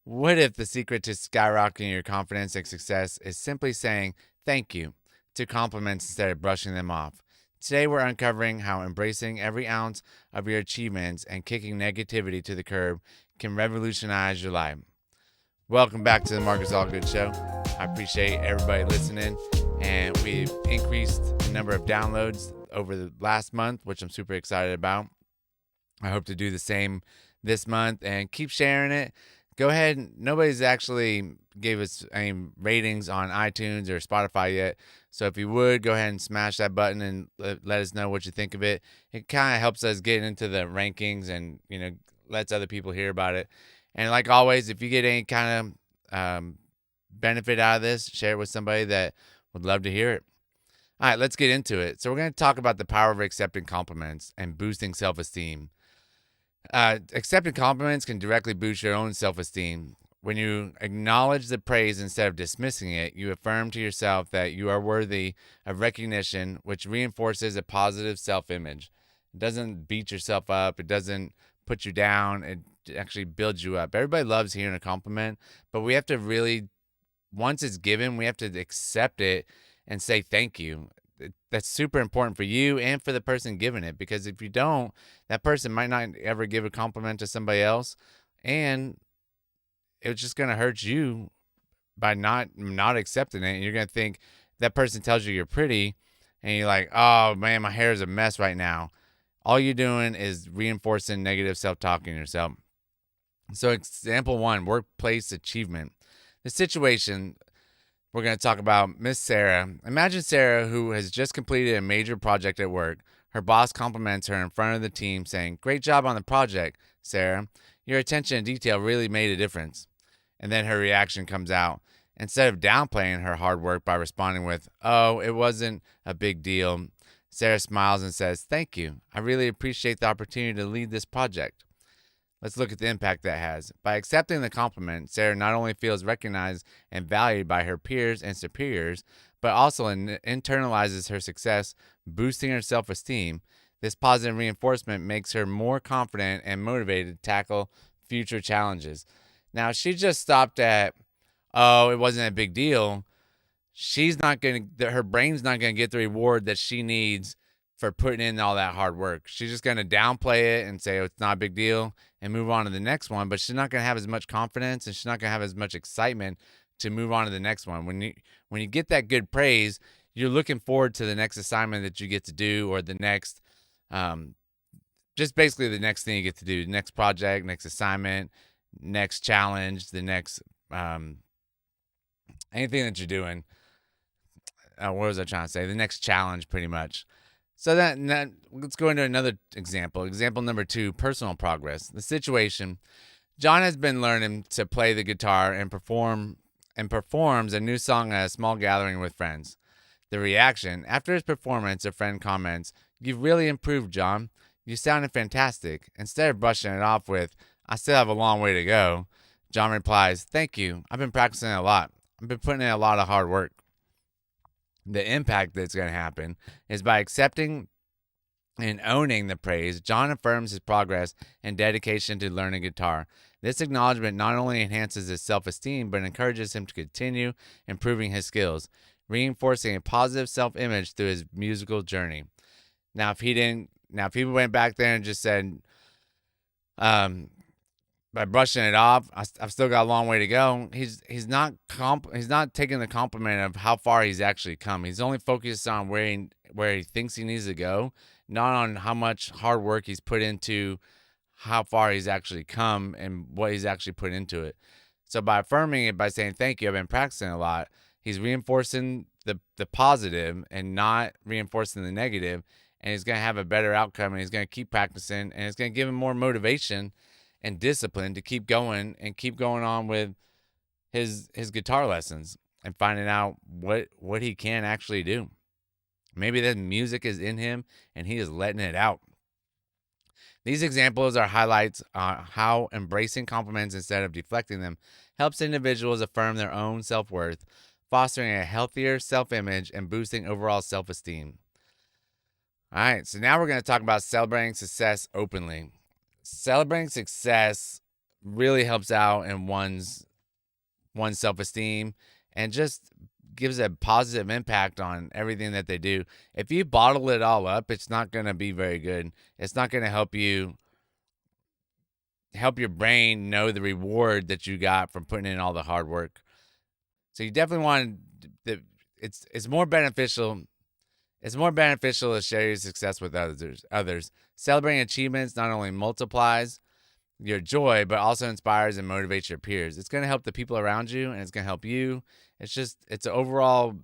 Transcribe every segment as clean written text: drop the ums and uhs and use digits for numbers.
What if the secret to skyrocketing your confidence and success is simply saying thank you to compliments instead of brushing them off? Today, we're uncovering how embracing every ounce of your achievements and kicking negativity to the curb can revolutionize your life. Welcome back to the Marcus Allgood Show. I appreciate everybody listening, and we've increased the number of downloads over the last month, which I'm super excited about. I hope to do the same this month and keep sharing it. Go ahead. Nobody's actually gave us any ratings on iTunes or Spotify yet. So if you would, go ahead and smash that button and let us know what you think of it. It kind of helps us get into the rankings and, lets other people hear about it. And like always, if you get any kind of benefit out of this, share it with somebody that would love to hear it. All right, let's get into it. So we're going to talk about the power of accepting compliments and boosting self-esteem. Accepting compliments can directly boost your own self-esteem. When you acknowledge the praise instead of dismissing it, you affirm to yourself that you are worthy of recognition, which reinforces a positive self-image. It doesn't beat yourself up. It doesn't put you down. It actually builds you up. Everybody loves hearing a compliment, but we have to really, once it's given, we have to accept it and say thank you. That's super important for you and for the person giving it, because if you don't, that person might not ever give a compliment to somebody else, and it's just going to hurt you by not accepting it. And you're going to think that person tells you you're pretty, and you're like, oh man, my hair is a mess right now. All you're doing is reinforcing negative self-talk in yourself. So example 1, workplace achievement. The situation, we're going to talk about Miss Sarah. Imagine Sarah, who has just completed a major project at work. Her boss compliments her in front of the team, saying, "Great job on the project, Sarah. Your attention to detail really made a difference." And then her reaction comes out. Instead of downplaying her hard work by responding with, "Oh, it wasn't a big deal," Sarah smiles and says, "Thank you. I really appreciate the opportunity to lead this project." Let's look at the impact that has. By accepting the compliment, Sarah not only feels recognized and valued by her peers and superiors, but also internalizes her success, boosting her self-esteem. This positive reinforcement makes her more confident and motivated to tackle future challenges. Now, she just stopped at, "Oh, it wasn't a big deal." She's not going to, her brain's not going to get the reward that she needs for putting in all that hard work. She's just going to downplay it and say, "Oh, it's not a big deal," and move on to the next one. But she's not going to have as much confidence, and she's not going to have as much excitement to move on to the next one. When you get that good praise, you're looking forward to the next assignment that you get to do, or the next, just basically the next thing you get to do, next project, next assignment, next challenge, the next anything that you're doing. What was I trying to say? The next challenge, pretty much. So that let's go into another example. Example number 2, personal progress. The situation: John has been learning to play the guitar and performs a new song at a small gathering with friends. The reaction: after his performance, a friend comments, "You've really improved, John. You sounded fantastic." Instead of brushing it off with, "I still have a long way to go," John replies, "Thank you. I've been practicing a lot. I've been putting in a lot of hard work." The impact that's going to happen is by accepting and owning the praise, John affirms his progress and dedication to learning guitar. This acknowledgement not only enhances his self-esteem, but encourages him to continue improving his skills, reinforcing a positive self-image through his musical journey. Now, if he went back there and just said, by brushing it off, I've still got a long way to go. He's not taking the compliment of how far he's actually come. He's only focused on where he thinks he needs to go, not on how much hard work he's put into how far he's actually come and what he's actually put into it. So by affirming it, by saying thank you, I've been practicing a lot, he's reinforcing the positive and not reinforcing the negative, and he's going to have a better outcome, and he's going to keep practicing, and it's going to give him more motivation and discipline to keep going on with his guitar lessons and finding out what he can actually do. Maybe the music is in him and he is letting it out. These examples are highlights on how embracing compliments instead of deflecting them helps individuals affirm their own self-worth, fostering a healthier self-image and boosting overall self-esteem. All right, so now we're going to talk about celebrating success openly. Celebrating success really helps out in one's self-esteem and just gives a positive impact on everything that they do. If you bottle it all up, it's not going to be very good. It's not going to help your brain know the reward that you got from putting in all the hard work. So you definitely want the it's more beneficial. It's more beneficial to share your success with others. Celebrating achievements not only multiplies your joy, but also inspires and motivates your peers. It's going to help the people around you, and it's going to help you. It's an overall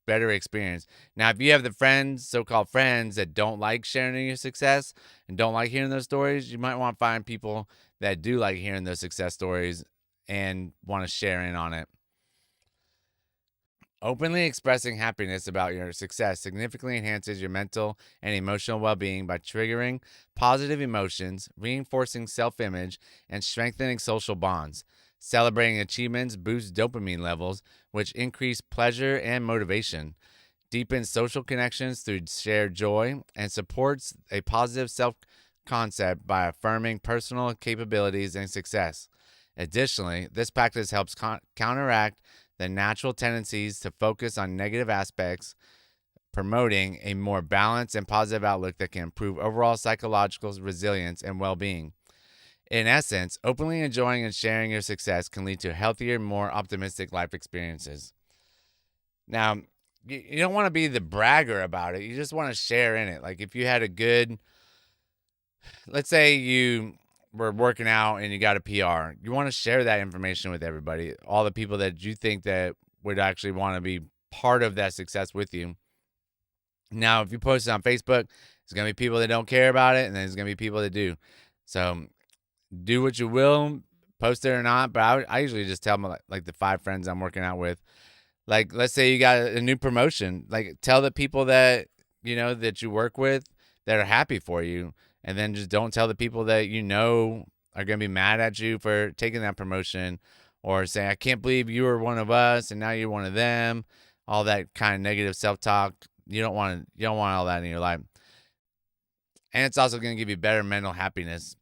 better experience. Now, if you have the friends, so-called friends, that don't like sharing your success and don't like hearing those stories, you might want to find people that do like hearing those success stories and want to share in on it. Openly expressing happiness about your success significantly enhances your mental and emotional well being by triggering positive emotions, reinforcing self image, and strengthening social bonds. Celebrating achievements boosts dopamine levels, which increase pleasure and motivation, deepens social connections through shared joy, and supports a positive self concept by affirming personal capabilities and success. Additionally, this practice helps counteract the natural tendencies to focus on negative aspects, promoting a more balanced and positive outlook that can improve overall psychological resilience and well being. In essence, openly enjoying and sharing your success can lead to healthier, more optimistic life experiences. Now, you don't want to be the bragger about it. You just want to share in it. Like if you had a good, let's say you were working out and you got a PR, you want to share that information with everybody, all the people that you think that would actually want to be part of that success with you. Now, if you post it on Facebook, there's going to be people that don't care about it, and then there's going to be people that do. So do what you will, post it or not. But I usually just tell them, like the 5 friends I'm working out with, like, let's say you got a new promotion, like tell the people that, that you work with that are happy for you. And then just don't tell the people that are going to be mad at you for taking that promotion or say, I can't believe you were one of us and now you're one of them. All that kind of negative self-talk. You don't want all that in your life. And it's also going to give you better mental happiness.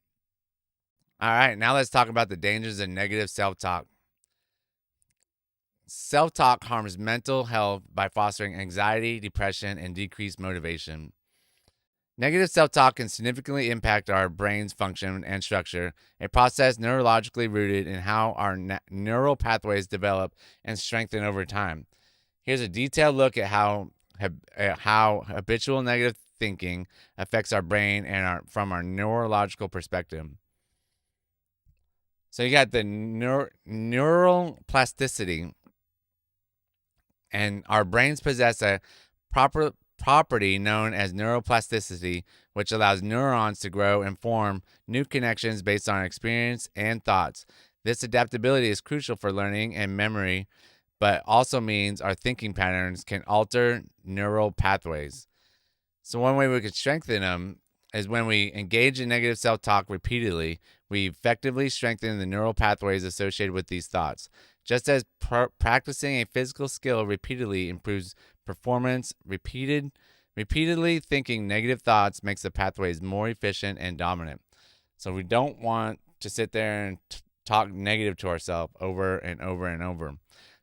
All right, now let's talk about the dangers of negative self-talk. Self-talk harms mental health by fostering anxiety, depression, and decreased motivation. Negative self-talk can significantly impact our brain's function and structure, a process neurologically rooted in how our neural pathways develop and strengthen over time. Here's a detailed look at how habitual negative thinking affects our brain and from our neurological perspective. So you got the neural plasticity, and our brains possess a property known as neuroplasticity, which allows neurons to grow and form new connections based on experience and thoughts. This adaptability is crucial for learning and memory, but also means our thinking patterns can alter neural pathways. So one way we could strengthen them is when we engage in negative self-talk repeatedly, we effectively strengthen the neural pathways associated with these thoughts. Just as practicing a physical skill repeatedly improves performance, repeatedly thinking negative thoughts makes the pathways more efficient and dominant. So we don't want to sit there and talk negative to ourselves over and over and over.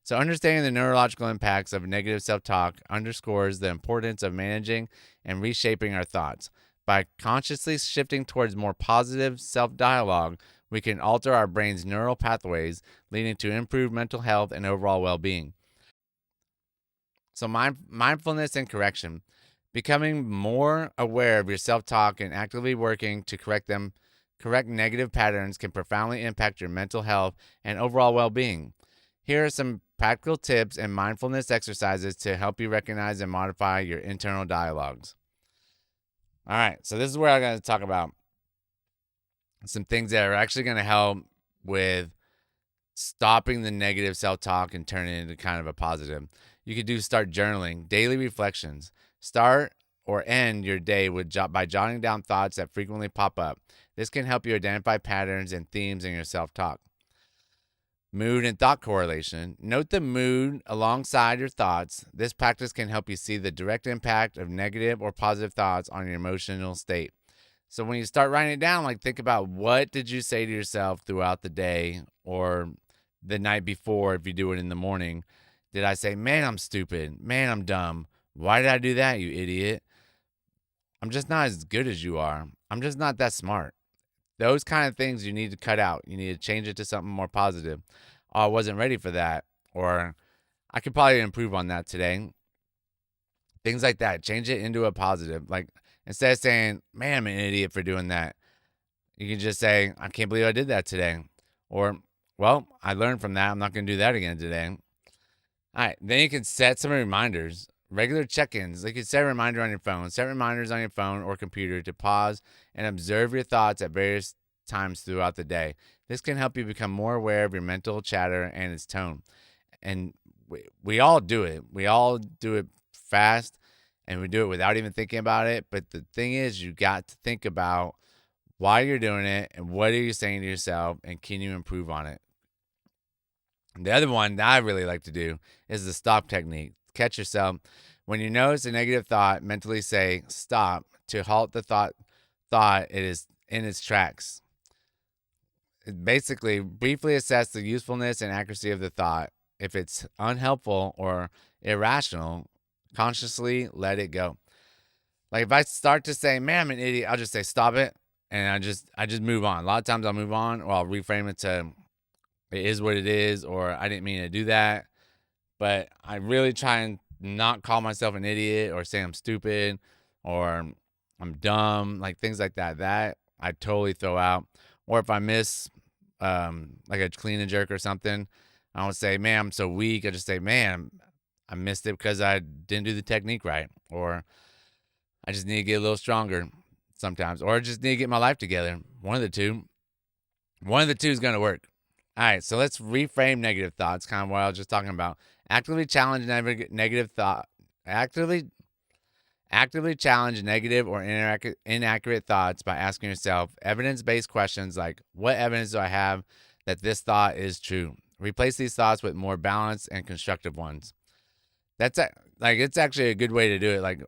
So understanding the neurological impacts of negative self-talk underscores the importance of managing and reshaping our thoughts. By consciously shifting towards more positive self-dialogue, we can alter our brain's neural pathways, leading to improved mental health and overall well-being. So mindfulness and correction. Becoming more aware of your self-talk and actively working to correct negative patterns can profoundly impact your mental health and overall well-being. Here are some practical tips and mindfulness exercises to help you recognize and modify your internal dialogues. All right, so this is where I'm going to talk about some things that are actually going to help with stopping the negative self-talk and turning it into kind of a positive. You could start journaling, daily reflections. Start or end your day by jotting down thoughts that frequently pop up. This can help you identify patterns and themes in your self-talk. Mood and thought correlation. Note the mood alongside your thoughts. This practice can help you see the direct impact of negative or positive thoughts on your emotional state. So when you start writing it down, like think about what did you say to yourself throughout the day or the night before if you do it in the morning. Did I say, man, I'm stupid. Man, I'm dumb. Why did I do that, you idiot? I'm just not as good as you are. I'm just not that smart. Those kind of things you need to cut out. You need to change it to something more positive. Oh, I wasn't ready for that. Or I could probably improve on that today. Things like that. Change it into a positive. Like instead of saying, man, I'm an idiot for doing that, you can just say, I can't believe I did that today. Or, well, I learned from that. I'm not going to do that again today. All right. Then you can set some reminders, regular check ins. Like you set a reminder on your phone, set reminders on your phone or computer to pause and observe your thoughts at various times throughout the day. This can help you become more aware of your mental chatter and its tone. And we all do it. We all do it fast and we do it without even thinking about it. But the thing is, you got to think about why you're doing it and what are you saying to yourself and can you improve on it. The other one that I really like to do is the stop technique. Catch yourself. When you notice a negative thought, mentally say stop to halt the thought it is in its tracks. Basically, briefly assess the usefulness and accuracy of the thought. If it's unhelpful or irrational, consciously let it go. Like if I start to say, man, I'm an idiot, I'll just say stop it. And I just move on. A lot of times I'll move on or I'll reframe it to it is what it is, or I didn't mean to do that. But I really try and not call myself an idiot or say I'm stupid or I'm dumb, like things like that. That I totally throw out. Or if I miss like a clean and jerk or something, I don't say, man, I'm so weak. I just say, man, I missed it because I didn't do the technique right. Or I just need to get a little stronger sometimes. Or I just need to get my life together. One of the two. One of the two is going to work. All right, so let's reframe negative thoughts, kind of what I was just talking about. Actively challenge negative thought. Actively challenge negative or inaccurate thoughts by asking yourself evidence-based questions like, what evidence do I have that this thought is true? Replace these thoughts with more balanced and constructive ones. Like it's actually a good way to do it. Like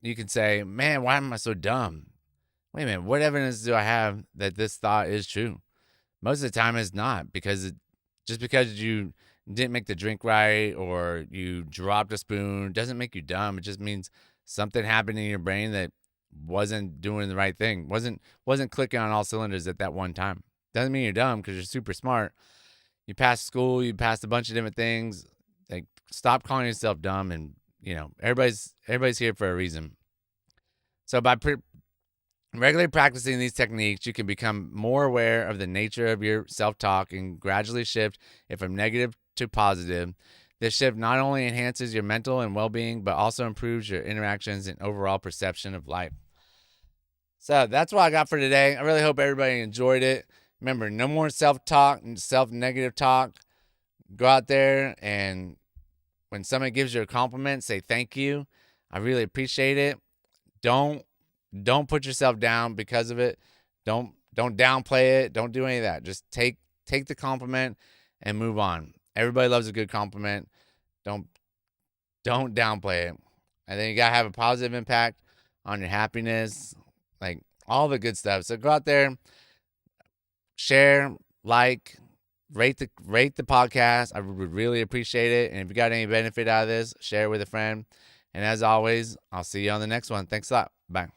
you can say, man, why am I so dumb? Wait a minute, what evidence do I have that this thought is true? Most of the time it's not, because just because you didn't make the drink right or you dropped a spoon doesn't make you dumb. It just means something happened in your brain that wasn't doing the right thing, wasn't clicking on all cylinders at that one time. Doesn't mean you're dumb because you're super smart. You passed school, you passed a bunch of different things. Like stop calling yourself dumb, and everybody's here for a reason. So by regularly practicing these techniques, you can become more aware of the nature of your self-talk and gradually shift it from negative to positive. This shift not only enhances your mental and well-being, but also improves your interactions and overall perception of life. So that's what I got for today. I really hope everybody enjoyed it. Remember, no more self-talk and self-negative talk. Go out there and when somebody gives you a compliment, say thank you. I really appreciate it. Don't put yourself down because of it. Don't downplay it. Don't do any of that. Just take the compliment and move on. Everybody loves a good compliment. Don't downplay it. And then you gotta have a positive impact on your happiness, like all the good stuff. So go out there, share, like, rate the podcast. I would really appreciate it. And if you got any benefit out of this, share it with a friend. And as always, I'll see you on the next one. Thanks a lot. Bye.